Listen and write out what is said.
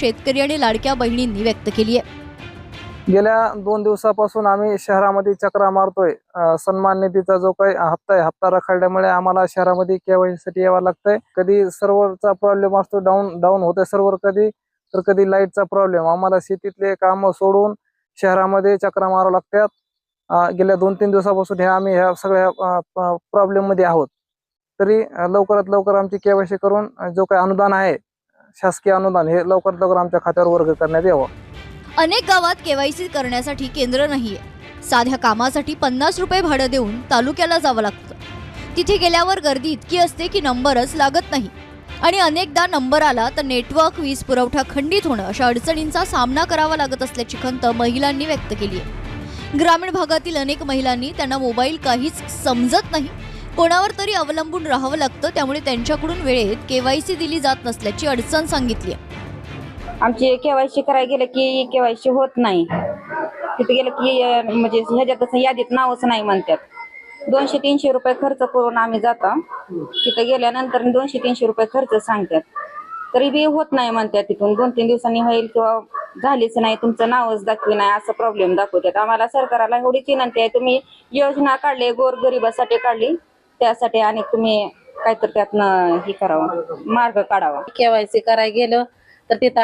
शेतकरी आणि लाडक्या बहिणींनी व्यक्त केली आहे। गेल्या 2 दिवसापासून आम्ही शहरामध्ये चक्रा मारतोय। सन्मान निधीचा जो काही हप्ता आहे, हप्ता रखडल्यामुळे आम्हाला शहरामध्ये केवायसी साठी यावं लागतंय। कधी सर्व्हरचा प्रॉब्लेम असतो, डाऊन होतोय सर्व्हर, कधी लाईटचा प्रॉब्लेम। आम्हाला शेतीतले काम सोडून शहरामध्ये चक्रा मारावं लागतात। गेल्या 2-3 दिवसापासून आम्ही ह्या सगळ्या प्रॉब्लेम मध्ये आहोत। तरी लवकरात लवकर आमची केवायसी करून जो काही अनुदान आहे, शासकीय अनुदान, हे लवकरात लवकर आमच्या खात्यावर वर्ग करण्यात यावं। अनेक गावात केवायसी करण्यासाठी केंद्र नाहीये। साध्या कामासाठी 50 रुपये भाडं देऊन तालुक्याला जावं लागतं। तिथे गेल्यावर गर्दी इतकी असते की नंबरच लागत नाही आणि अनेकदा नंबर आला तर नेटवर्क, वीज पुरवठा खंडित होणं अशा अडचणींचा सामना करावा लागत असल्याची खंत महिलांनी व्यक्त केली आहे। ग्रामीण भागातील अनेक महिलांनी त्यांना मोबाईल काहीच समजत नाही, कोणावर तरी अवलंबून राहावं लागतं, त्यामुळे त्यांच्याकडून वेळेत केवायसी दिली जात नसल्याची अडचण सांगितली आहे। आमची केवायसी करायला गेलं की केवायसी होत नाही। तिथे गेलं की म्हणजे ह्याच्यात यादीत नावच नाही म्हणतात। 200-300 रुपये खर्च करून आम्ही जातो। तिथे गेल्यानंतर 200-300 रुपये खर्च सांगतात, तरी बी होत नाही म्हणतात। तिथून 2-3 दिवसांनी होईल किंवा झालीच नाही, तुमचं नावच दाखवी नाही, असं प्रॉब्लेम दाखवतात। आम्हाला सरकारला एवढीच विनंती आहे, तुम्ही योजना काढली, गोरगरिबासाठी काढली, त्यासाठी आणि तुम्ही काहीतरी त्यातनं हे करावं, मार्ग काढावा। केवायसी करायला गेलं तर तिथं